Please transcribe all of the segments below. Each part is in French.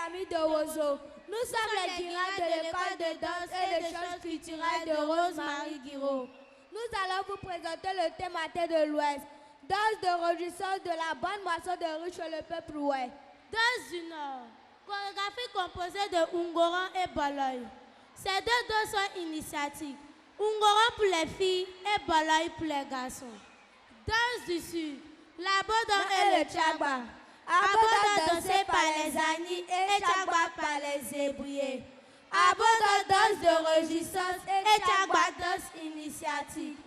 famille de Roseau. Nous sommes les Guirades de l'école de danse et de choses culturelles de Rose-Marie Guiraud. Nous allons vous présenter le thème matin de l'Ouest. Danse de rejoissance de la bande moisson de riche le peuple ouest. Danse du Nord. Chorégraphie composée de Ungoran et Baloy. Ces deux danses sont initiatiques. Ungoran pour les filles et Baloy pour les garçons. Danse du Sud. La Bodon et le Tchagba. Abodon dansé par les Agnis et Tchagba par les Zébouillés. Abodon danse de rejoissance et Tchagba danse initiatique.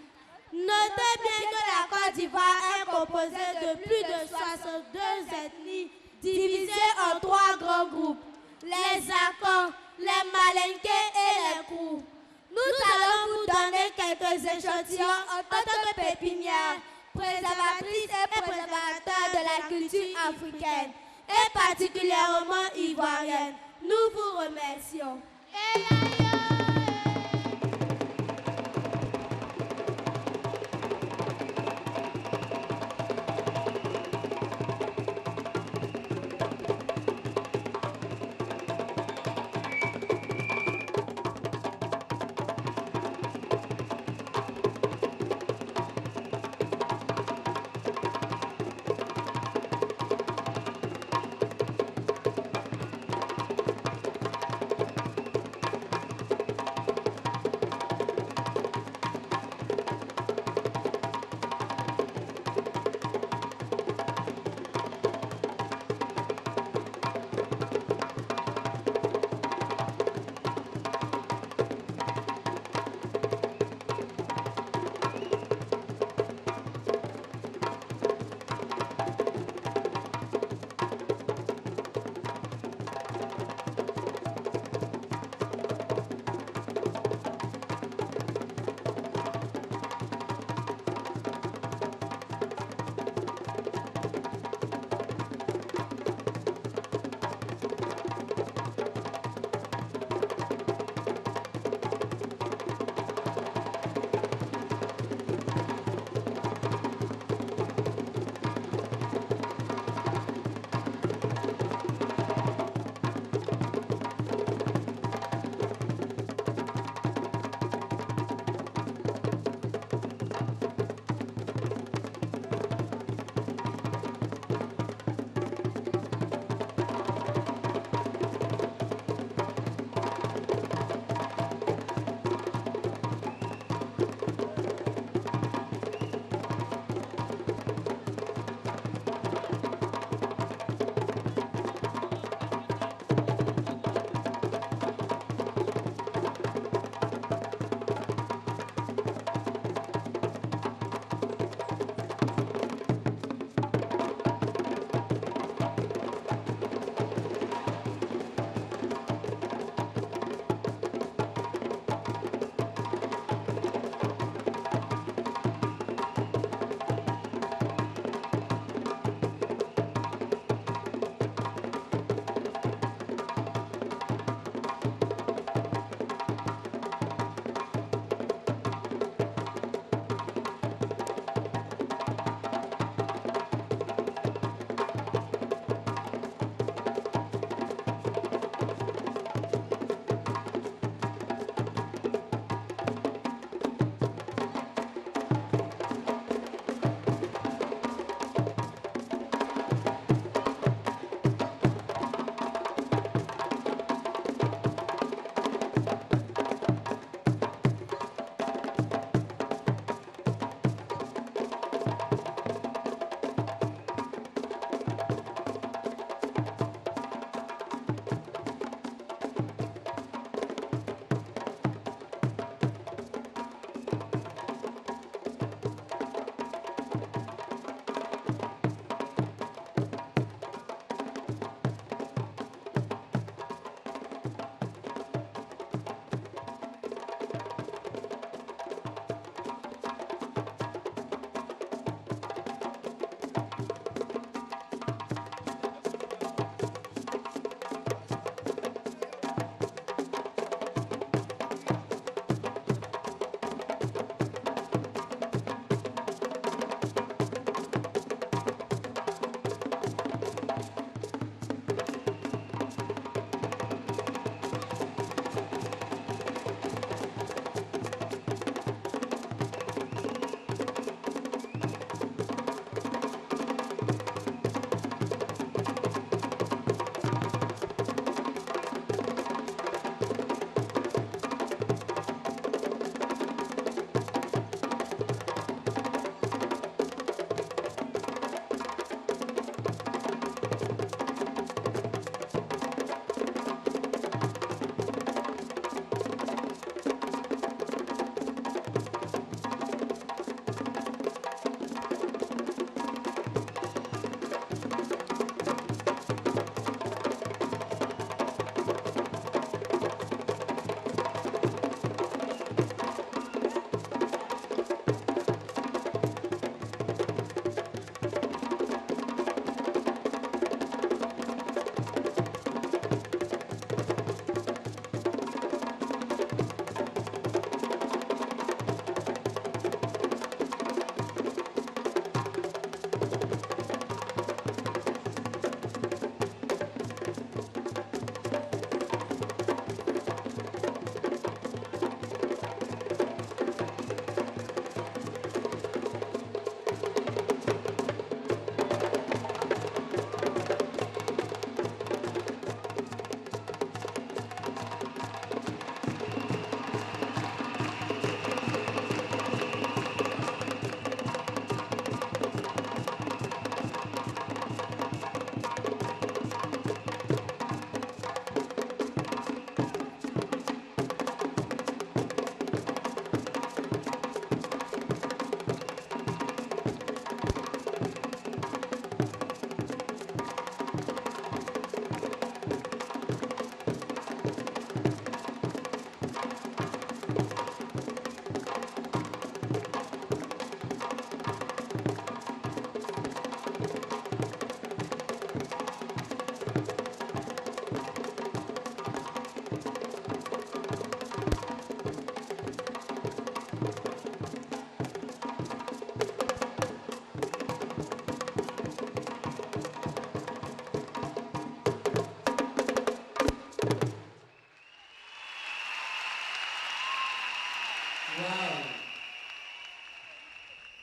Notez bien que la Côte d'Ivoire est composée de plus de 62 ethnies divisées en 3 grands groupes, les Akans, les Malinqués et les Kou. Nous allons vous donner quelques échantillons en tant que pépinière, préservatrice et préservateur de la culture africaine, et particulièrement ivoirienne. Nous vous remercions.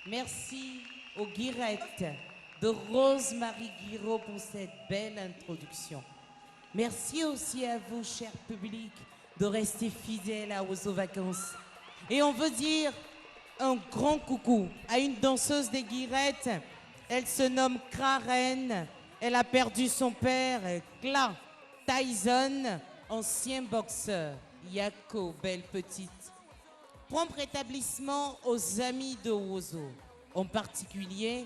Merci aux guirettes de Rose-Marie Guiraud pour cette belle introduction. Merci aussi à vous, cher public, de rester fidèles à Oiseaux Vacances. Et on veut dire un grand coucou à une danseuse des guirettes. Elle se nomme Karen. Elle a perdu son père, Cla Tyson, ancien boxeur. Yako, belle petite. Prompt rétablissement aux amis de Ozo, en particulier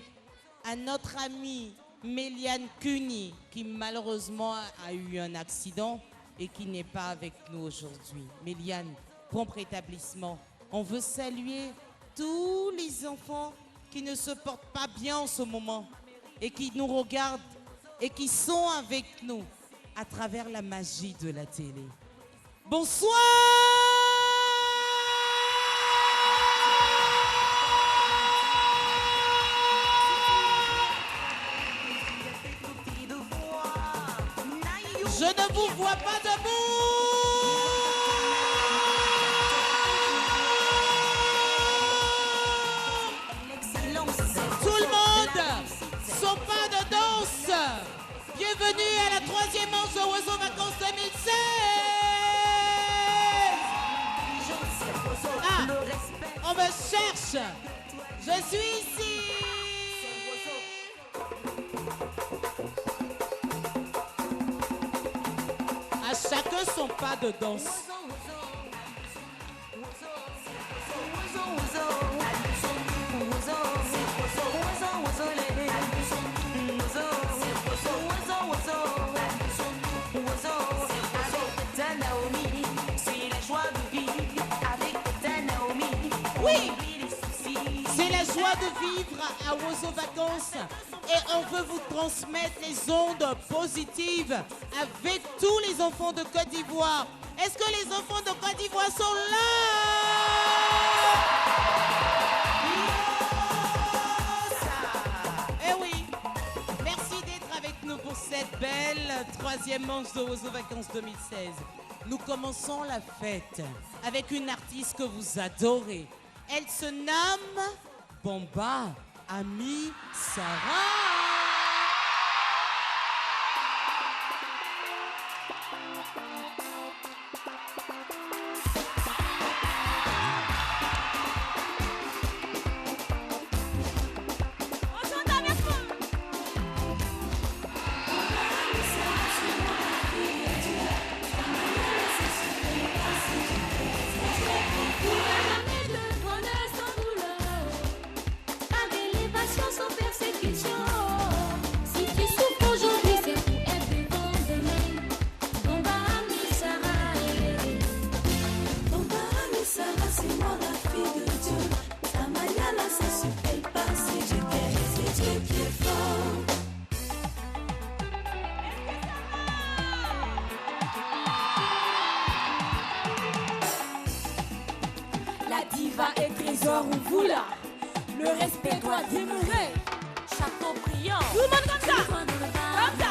à notre amie Méliane Cuny, qui malheureusement a eu un accident et qui n'est pas avec nous aujourd'hui. Méliane, prompt rétablissement. On veut saluer tous les enfants qui ne se portent pas bien en ce moment et qui nous regardent et qui sont avec nous à travers la magie de la télé. Bonsoir! Je ne vous vois pas debout. Tout le monde, son pas de danse. Bienvenue à la 3e manche de Oiseaux Vacances 2016. Ah, on me cherche. Je suis ici. À chacun son pas de danse. Oui, c'est la joie de vivre à Oiseaux Vacances et on veut vous transmettre les ondes positives avec tous les enfants de Côte d'Ivoire. Est-ce que les enfants de Côte d'Ivoire sont là? Eh oui, merci d'être avec nous pour cette belle 3e manche de Oiseaux Vacances 2016. Nous commençons la fête avec une artiste que vous adorez. Elle se nomme Bomba Ami Sarah. Le respect doit demeurer. Château brillant. Tout le monde comme ça. Comme ça.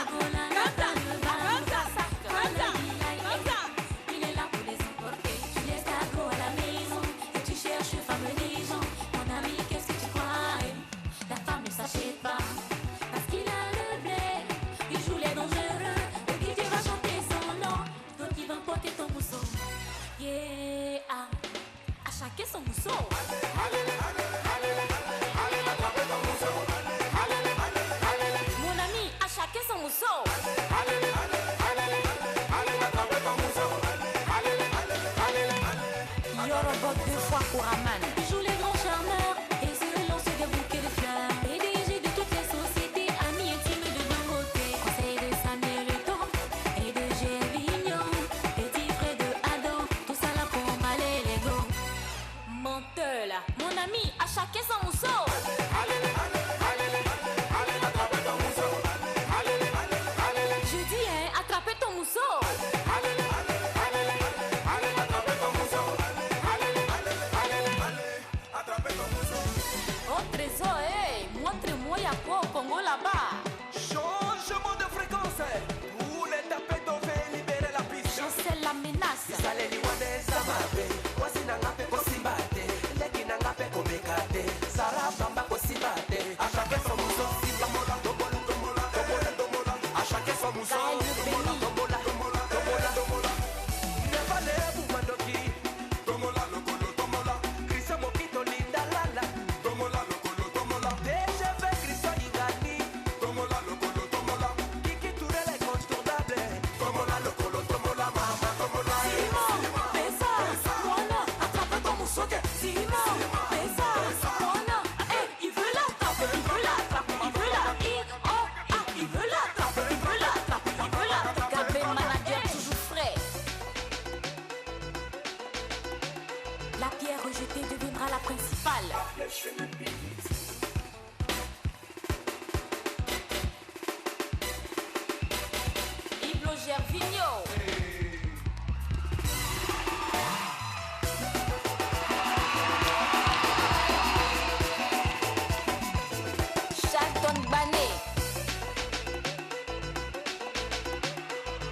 Il est là pour les emporter. Tu laisses ta go à la maison et tu cherches femme dirigeant. Mon ami, qu'est-ce que tu crois? La femme ne s'achète pas parce qu'il a le blé. Il joue les dangereux et puis tu vas chanter son nom. Donc il va porter ton mousseau. Yeah, à chacun son mousseau. Mon ami, à chacun son mousseau. Yorobok 2 fois pour Aman. Joue les grands charmeurs et se lance des bouquets de fleurs. PDG de toutes les sociétés, amis intimes de deux côtés. Conseil de Samuel Leton et de Gervignon. Petit frère de Adam, tout ça là pour m'aller les go. Menteur là, mon ami, à chacun son mousseau. Je dis, hein, attrapez ton mousseau. La pierre rejetée deviendra la principale. Iblo Gervinho. Chadon Bané.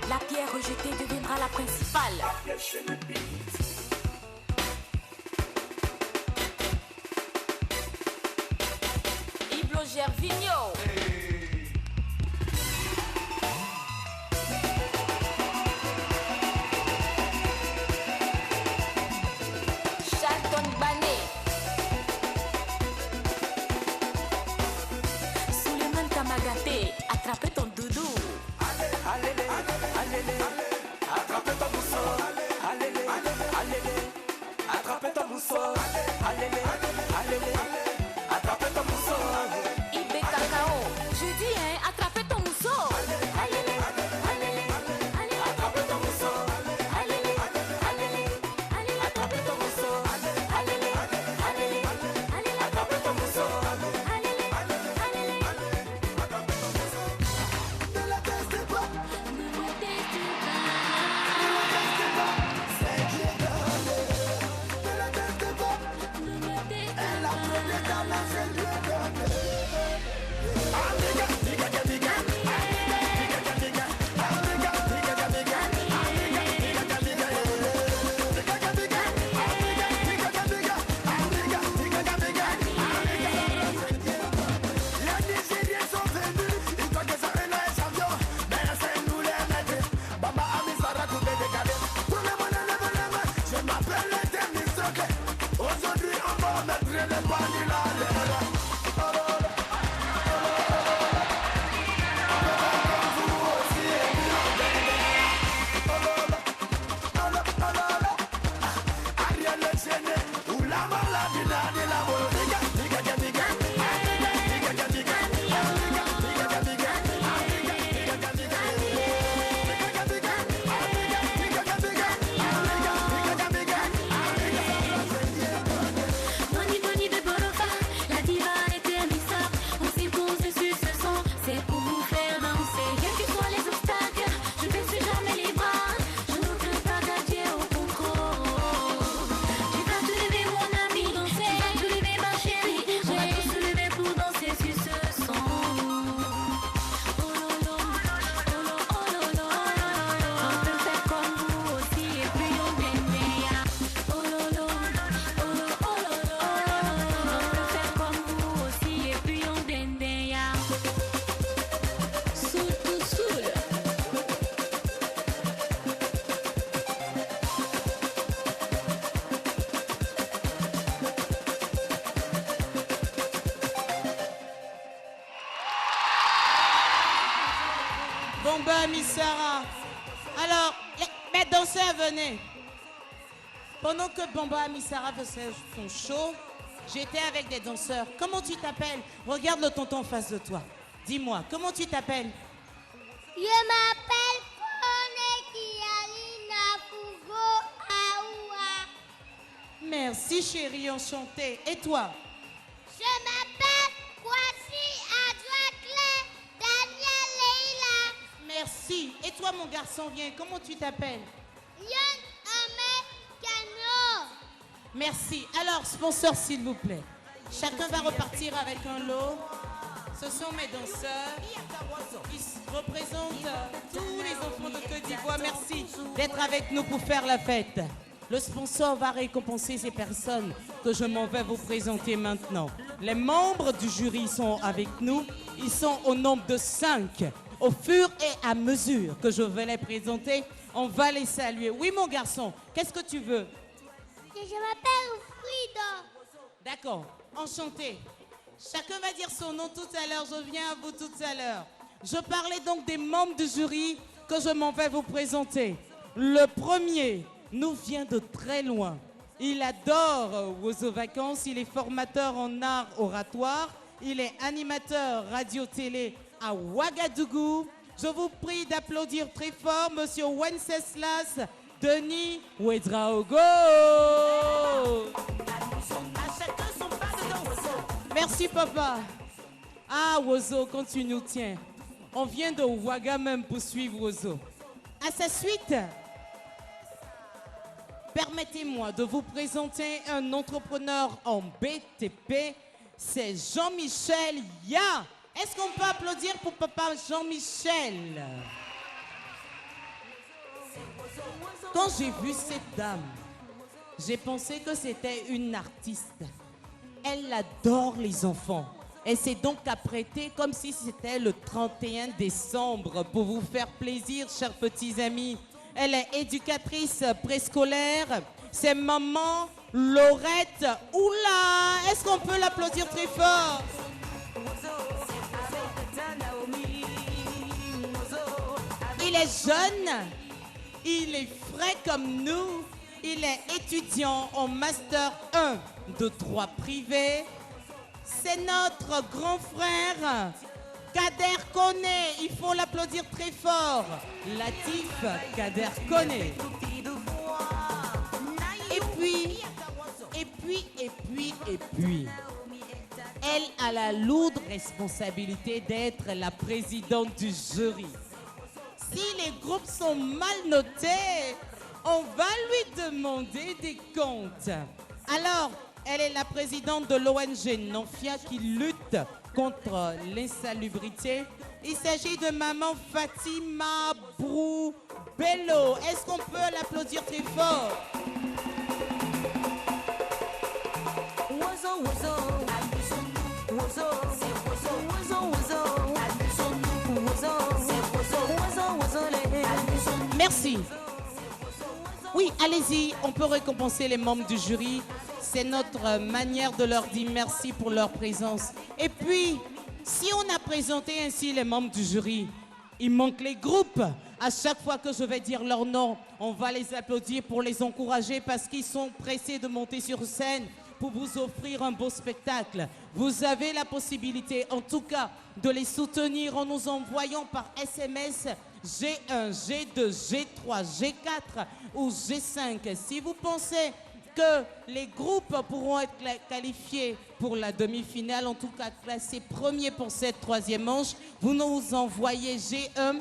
La pierre rejetée deviendra la principale. Iblo Gervinho. Chadon Bané. Suleiman Kamagaté, attrapez ton doudou. Attrapez ton mousseau, attrapez ton mousseau, attrapez ton mousseau. Ibé Cacao, je dis hein, attrapez ton mousseau. Attrapez ton mousseau, attrapez ton mousseau, attrapez ton mousseau. Ne la testez pas, c'est qui est donné. Ne la testez pas, elle a premier talent, c'est Dieu donné. Les Nigériens sont venus, ils croient que ça est là un champion. Mais c'est nous les maîtres. Bamba Amisara coupé des cadets. Tout le monde lève les mains. Je m'appelle le Denis Soke. Aujourd'hui on va mettre les bandits là. Ariel le gêné, ou la maladie là, de la mort. Boni Boni de Borofa, la diva était mystère. On s'est posé sur ce son, c'est pour vous faire danser. Quels que soient les obstacles, je ne baisse jamais les bras. Je ne crains pas d'adieu au contrôle. Tu vas te lever mon ami, danser. Tu vas te lever ma chérie. On va tous se lever pour danser sur ce son. Oh lolo, oh lolo, oh lolo, oh lolo. On peut faire comme vous aussi et puis on démeya. Oh lolo, oh lolo, oh lolo. On peut faire comme vous aussi et puis on démeya. Soul to soul. Bomba Missara. Alors, mes danseurs, venez. Pendant que Bomba Missara faisait son show, j'étais avec des danseurs. Comment tu t'appelles? Regarde le tonton en face de toi. Dis-moi, comment tu t'appelles? Je m'appelle Kialina Fugo Aoua. Merci chérie, enchantée. Et toi? Je m'appelle Kwasi Adouakle Daniel Leila. Merci. Et toi mon garçon, viens. Comment tu t'appelles? Yon Ahmed Kano. Merci. Alors, sponsor s'il vous plaît. Chacun va repartir avec un lot. Ce sont mes danseurs. Ils représentent tous les enfants de Côte d'Ivoire. Merci d'être avec nous pour faire la fête. Le sponsor va récompenser ces personnes que je m'en vais vous présenter maintenant. Les membres du jury sont avec nous. Ils sont au nombre de 5. Au fur et à mesure que je vais les présenter, on va les saluer. Oui, mon garçon, qu'est-ce que tu veux? Je m'appelle Frida. D'accord, enchanté. Chacun va dire son nom tout à l'heure. Je viens à vous tout à l'heure. Je parlais donc des membres du jury que je m'en vais vous présenter. Le premier nous vient de très loin. Il adore Wozo Vacances. Il est formateur en art oratoire. Il est animateur radio-télé à Ouagadougou. Je vous prie d'applaudir très fort Monsieur Wenceslas Denis Ouedraogo. Wozo. Merci papa. Ah Wozo, quand tu nous tiens. On vient de Ouaga même pour suivre Wozo. À sa suite, permettez-moi de vous présenter un entrepreneur en BTP. C'est Jean-Michel Ya. Est-ce qu'on peut applaudir pour papa Jean-Michel? Quand j'ai vu cette dame, j'ai pensé que c'était une artiste. Elle adore les enfants. Elle s'est donc apprêtée comme si c'était le 31 décembre pour vous faire plaisir, chers petits amis. Elle est éducatrice préscolaire. C'est maman Laurette. Oula, est-ce qu'on peut l'applaudir très fort? Il est jeune, il est frais comme nous, il est étudiant en Master 1 de droit privé. C'est notre grand frère, Kader Koné. Il faut l'applaudir très fort. Latif Kader Koné. Et puis, elle a la lourde responsabilité d'être la présidente du jury. Si les groupes sont mal notés, on va lui demander des comptes. Alors, elle est la présidente de l'ONG Nonfia qui lutte contre l'insalubrité. Il s'agit de maman Fatima Brou Bello. Est-ce qu'on peut l'applaudir très fort? Merci. Oui, allez-y, on peut récompenser les membres du jury. C'est notre manière de leur dire merci pour leur présence. Et puis, si on a présenté ainsi les membres du jury, il manque les groupes. À chaque fois que je vais dire leur nom, on va les applaudir pour les encourager parce qu'ils sont pressés de monter sur scène pour vous offrir un beau spectacle. Vous avez la possibilité, en tout cas, de les soutenir en nous envoyant par SMS G1, G2, G3, G4 ou G5. Si vous pensez que les groupes pourront être qualifiés pour la demi-finale, en tout cas classés premiers pour cette troisième manche, vous nous envoyez G1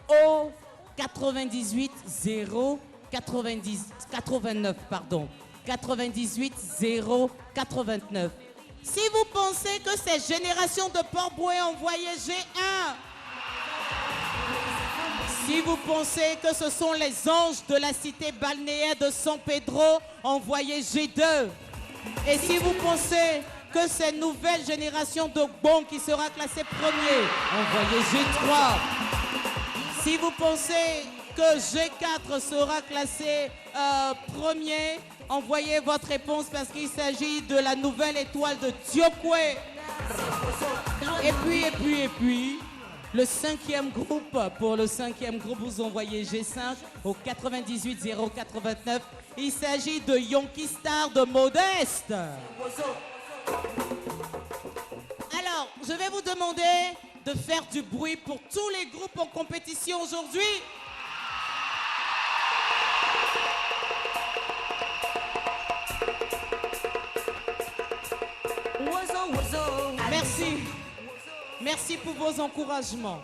au 98 0 89, pardon. 98 0 89. Si vous pensez que c'est Génération de Port-Bouët, envoyez G1. Si vous pensez que ce sont les anges de la cité balnéaire de San Pedro, envoyez G2. Et si vous pensez que c'est Nouvelle Génération de Bon qui sera classé premier, envoyez G3. Si vous pensez que G4 sera classé premier, envoyez votre réponse parce qu'il s'agit de la nouvelle étoile de Tiokwe. Et puis, le cinquième groupe, pour le cinquième groupe, vous envoyez G5 au 98 089. Il s'agit de Yonki Star de Modeste. Alors, je vais vous demander de faire du bruit pour tous les groupes en compétition aujourd'hui. Merci. Merci pour vos encouragements.